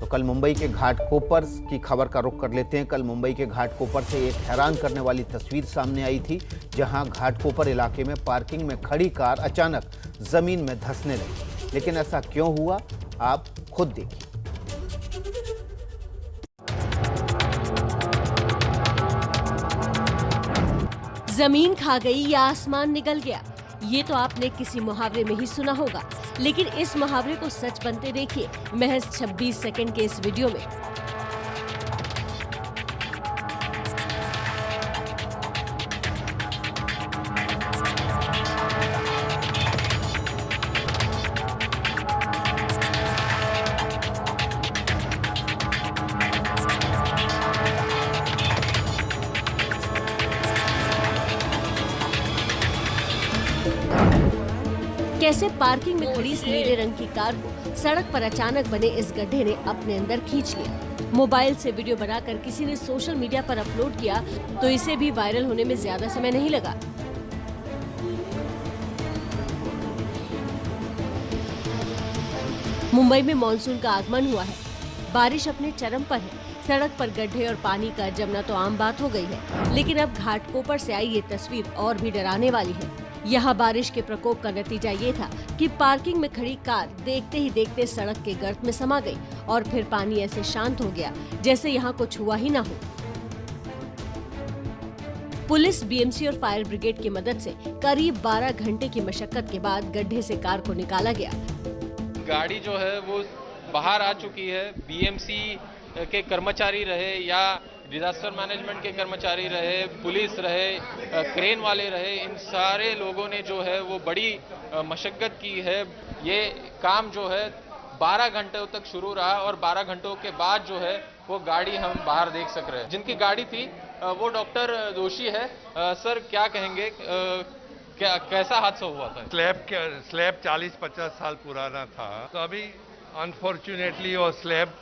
तो कल मुंबई के घाटकोपर की खबर का रुख कर लेते हैं। कल मुंबई के घाटकोपर से एक हैरान करने वाली तस्वीर सामने आई थी, जहां घाटकोपर इलाके में पार्किंग में खड़ी कार अचानक जमीन में धंसने लगी। लेकिन ऐसा क्यों हुआ, आप खुद देखिए। जमीन खा गई या आसमान निगल गया, ये तो आपने किसी मुहावरे में ही सुना होगा, लेकिन इस मुहावरे को सच बनते देखिए महज 26 सेकंड के इस वीडियो में। कैसे पार्किंग में खड़ी इस नीले रंग की कार को सड़क पर अचानक बने इस गड्ढे ने अपने अंदर खींच लिया। मोबाइल से वीडियो बनाकर किसी ने सोशल मीडिया पर अपलोड किया तो इसे भी वायरल होने में ज्यादा समय नहीं लगा। मुंबई में मानसून का आगमन हुआ है, बारिश अपने चरम पर है। सड़क पर गड्ढे और पानी का जमना तो आम बात हो गई है, लेकिन अब घाटकोपर से आई ये तस्वीर और भी डराने वाली है। यहाँ बारिश के प्रकोप का नतीजा ये था कि पार्किंग में खड़ी कार देखते ही देखते सड़क के गर्त में समा गई और फिर पानी ऐसे शांत हो गया जैसे यहाँ कुछ हुआ ही न हो। पुलिस, बीएमसी और फायर ब्रिगेड की मदद से करीब 12 घंटे की मशक्कत के बाद गड्ढे से कार को निकाला गया। गाड़ी जो है वो बाहर आ चुकी है। बीएमसी के कर्मचारी रहे या डिजास्टर मैनेजमेंट के कर्मचारी रहे, पुलिस रहे, क्रेन वाले रहे, इन सारे लोगों ने जो है वो बड़ी मशक्कत की है। ये काम जो है 12 घंटों तक शुरू रहा और 12 घंटों के बाद जो है वो गाड़ी हम बाहर देख सक रहे हैं। जिनकी गाड़ी थी वो डॉक्टर दोषी है। सर क्या कहेंगे, कैसा हादसा हुआ था? स्लैब 40-50 साल पुराना था, तो अभी अनफॉर्चुनेटली वो स्लैब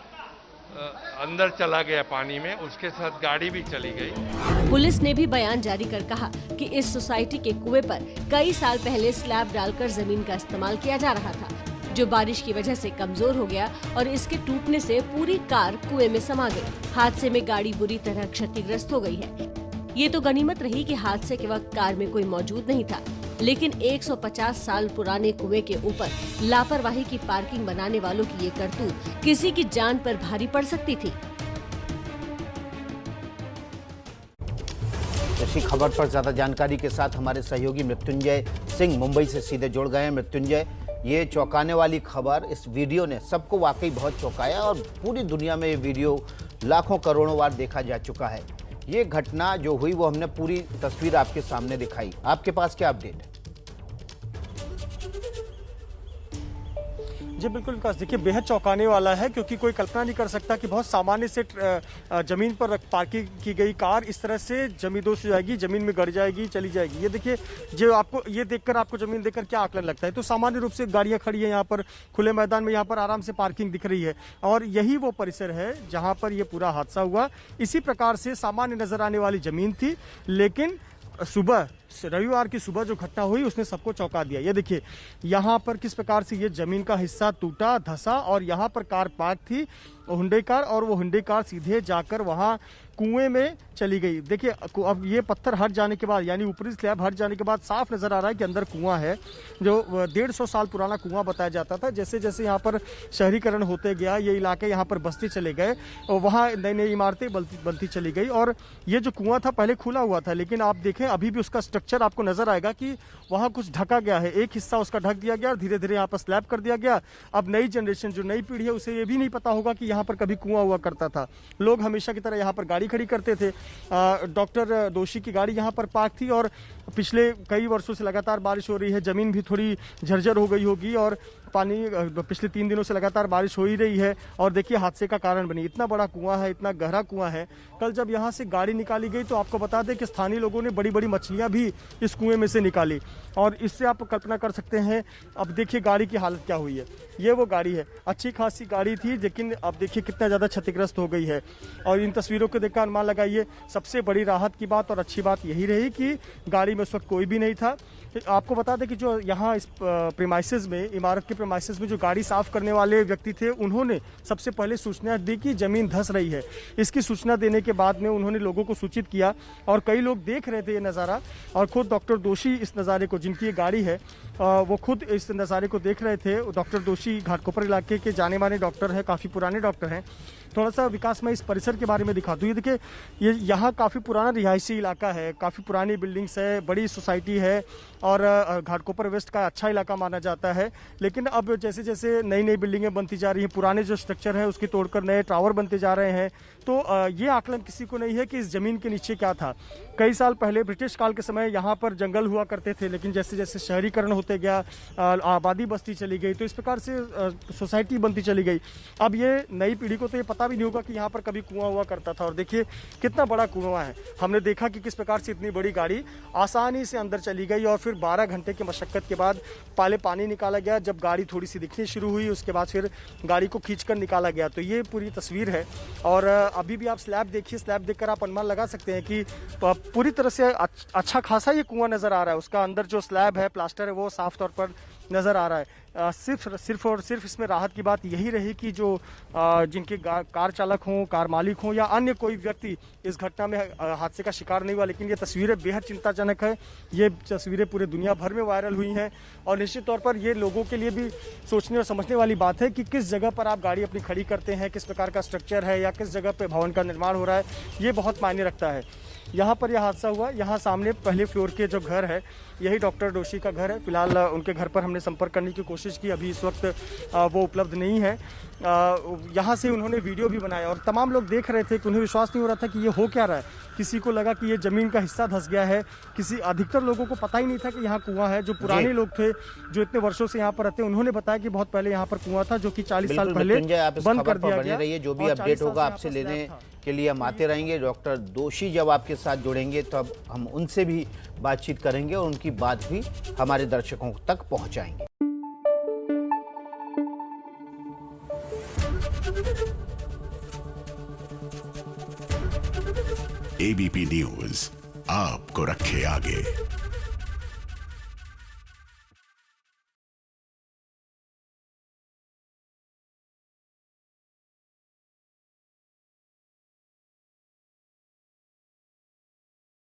अंदर चला गया पानी में, उसके साथ गाड़ी भी चली गई। पुलिस ने भी बयान जारी कर कहा कि इस सोसाइटी के कुएं पर कई साल पहले स्लैब डालकर जमीन का इस्तेमाल किया जा रहा था, जो बारिश की वजह से कमजोर हो गया और इसके टूटने से पूरी कार कुएं में समा गई। हादसे में गाड़ी बुरी तरह क्षतिग्रस्त हो गई है। ये तो गनीमत रही कि हादसे के वक्त कार में कोई मौजूद नहीं था, लेकिन 150 साल पुराने कुएं के ऊपर लापरवाही की पार्किंग बनाने वालों की ये करतूत किसी की जान पर भारी पड़ सकती थी। इसी खबर पर ज्यादा जानकारी के साथ हमारे सहयोगी मृत्युंजय सिंह मुंबई से सीधे जुड़ गए हैं। मृत्युंजय, ये चौंकाने वाली खबर, इस वीडियो ने सबको वाकई बहुत चौंकाया और पूरी दुनिया में ये वीडियो लाखों करोड़ों बार देखा जा चुका है। ये घटना जो हुई वो हमने पूरी तस्वीर आपके सामने दिखाई, आपके पास क्या अपडेट है? जी बिल्कुल विकास, देखिए बेहद चौंकाने वाला है, क्योंकि कोई कल्पना नहीं कर सकता कि बहुत सामान्य से जमीन पर पार्किंग की गई कार इस तरह से जमींदोज हो जाएगी, जमीन में गड़ जाएगी, चली जाएगी। ये देखिए, जो आपको ये देखकर, आपको जमीन देखकर क्या आकलन लगता है? तो सामान्य रूप से गाड़ियां खड़ी है यहाँ पर खुले मैदान में, यहाँ पर आराम से पार्किंग दिख रही है और यही वो परिसर है जहाँ पर यह पूरा हादसा हुआ। इसी प्रकार से सामान्य नजर आने वाली जमीन थी, लेकिन सुबह, रविवार की सुबह जो घटना हुई उसने सबको चौंका दिया। ये देखिए यहाँ पर किस प्रकार से ये जमीन का हिस्सा टूटा, धंसा और यहाँ पर कार पार्क थी, हुंडई कार, और वो हुंडई कार सीधे जाकर वहाँ कुएं में चली गई। देखिए अब ये पत्थर हट जाने के बाद, यानी ऊपरी स्लैब हट जाने के बाद साफ नजर आ रहा है कि अंदर कुआं है, जो 150 साल पुराना कुआं बताया जाता था। जैसे जैसे यहाँ पर शहरीकरण होते गया, ये इलाके यहाँ पर बस्ती चले गए और वहाँ नई नई इमारतें बनती चली गई और ये जो कुआं था पहले खुला हुआ था, लेकिन आप देखें अभी भी उसका स्ट्रक्चर आपको नजर आएगा कि वहाँ कुछ ढका गया है। एक हिस्सा उसका ढक दिया गया और धीरे धीरे यहाँ पर स्लैब कर दिया गया। अब नई जनरेशन, जो नई पीढ़ी है, उसे ये भी नहीं पता होगा कि यहाँ पर कभी कुआं हुआ करता था। लोग हमेशा की तरह यहाँ पर गाड़ी खड़ी करते थे। डॉक्टर दोषी की गाड़ी यहाँ पर पार्क थी और पिछले कई वर्षों से लगातार बारिश हो रही है, जमीन भी थोड़ी झरझर हो गई होगी और पानी पिछले 3 दिनों से लगातार बारिश हो ही रही है और देखिए हादसे का कारण बनी। इतना बड़ा कुआं है, इतना गहरा कुआं है। कल जब यहाँ से गाड़ी निकाली गई तो आपको बता दें कि स्थानीय लोगों ने बड़ी बड़ी मछलियां भी इस कुएं में से निकाली और इससे आप कल्पना कर सकते हैं। अब देखिए गाड़ी की हालत क्या हुई है। ये वो गाड़ी है, अच्छी खासी गाड़ी थी, लेकिन अब देखिए कितना ज़्यादा क्षतिग्रस्त हो गई है। और इन तस्वीरों को देखकर अनुमान लगाइए, सबसे बड़ी राहत की बात और अच्छी बात यही रही कि गाड़ी में उस वक्त कोई भी नहीं था। आपको बता दें कि जो यहाँ इस प्रीमाइसेस में, इमारत के प्रेमाइसेस में जो गाड़ी साफ करने वाले व्यक्ति थे, उन्होंने सबसे पहले सूचना दी कि जमीन धंस रही है। इसकी सूचना देने के बाद में उन्होंने लोगों को सूचित किया और कई लोग देख रहे थे ये नज़ारा, और खुद डॉक्टर दोषी इस नज़ारे को, जिनकी ये गाड़ी है, वो खुद इस नज़ारे को देख रहे थे। डॉक्टर दोषी घाटकोपर इलाके के जाने माने डॉक्टर हैं, काफ़ी पुराने डॉक्टर हैं। थोड़ा सा विकास मैं इस परिसर के बारे में दिखा दूँ। ये देखिए, ये यहाँ काफ़ी पुराना रिहायशी इलाका है, काफ़ी पुरानी बिल्डिंग्स है, बड़ी सोसाइटी है और घाटकोपर वेस्ट का अच्छा इलाका माना जाता है। लेकिन अब जैसे जैसे नई नई बिल्डिंगें बनती जा रही हैं, पुराने जो स्ट्रक्चर है उसकी तोड़कर नए टावर बनते जा रहे हैं, तो ये आकलन किसी को नहीं है कि इस ज़मीन के नीचे क्या था। कई साल पहले ब्रिटिश काल के समय यहाँ पर जंगल हुआ करते थे, लेकिन जैसे जैसे शहरीकरण होते गया, आबादी बस्ती चली गई, तो इस प्रकार से सोसाइटी बनती चली गई। अब ये नई पीढ़ी को तो ये पता भी नहीं होगा कि यहाँ पर कभी कुआं हुआ करता था। और देखिए कितना बड़ा कुआं है। हमने देखा कि किस प्रकार से इतनी बड़ी गाड़ी आसानी से अंदर चली गई और फिर 12 घंटे की मशक्कत के बाद पहले पानी निकाला गया। जब गाड़ी थोड़ी सी दिखनी शुरू हुई, उसके बाद फिर गाड़ी को खींचकर निकाला गया। तो ये पूरी तस्वीर है। और अभी भी आप स्लैब देखिए, स्लैब देखकर आप अनुमान लगा सकते हैं कि पूरी तरह से अच्छा खासा ये कुआं नज़र आ रहा है। उसका अंदर जो स्लैब है, प्लास्टर है, वो साफ तौर पर नज़र आ रहा है। सिर्फ और सिर्फ इसमें राहत की बात यही रही कि जो जिनके कार चालक हों, कार मालिक हों या अन्य कोई व्यक्ति इस घटना में हादसे का शिकार नहीं हुआ। लेकिन ये तस्वीरें बेहद चिंताजनक है। ये तस्वीरें पूरे दुनिया भर में वायरल हुई हैं और निश्चित तौर पर ये लोगों के लिए भी सोचने और समझने वाली बात है कि किस जगह पर आप गाड़ी अपनी खड़ी करते हैं, किस प्रकार का स्ट्रक्चर है या किस जगह पर भवन का निर्माण हो रहा है, ये बहुत मायने रखता है। यहाँ पर यह हादसा हुआ, यहाँ सामने पहले फ्लोर के जो घर है, यही डॉक्टर दोषी का घर है। फिलहाल उनके घर पर हमने संपर्क करने की कोशिश की, अभी इस वक्त वो उपलब्ध नहीं है। यहाँ से उन्होंने वीडियो भी बनाया और तमाम लोग देख रहे थे कि उन्हें विश्वास नहीं हो रहा था कि ये हो क्या रहा है। किसी को लगा कि ये ज़मीन का हिस्सा धंस गया है, अधिकतर लोगों को पता ही नहीं था कि यहाँ कुआं है। जो पुराने लोग थे, जो इतने वर्षों से यहाँ पर रहते, उन्होंने बताया कि बहुत पहले यहाँ पर कुआं था, जो कि 40 साल पहले बंद कर दिया गया। जो भी अपडेट होगा आपसे लेने के लिए हम आते रहेंगे। डॉक्टर दोषी जब आपके साथ जुड़ेंगे तब हम उनसे भी बातचीत करेंगे और उनकी बात भी हमारे दर्शकों तक पहुंचाएंगे। एबीपी न्यूज आपको रखे आगे।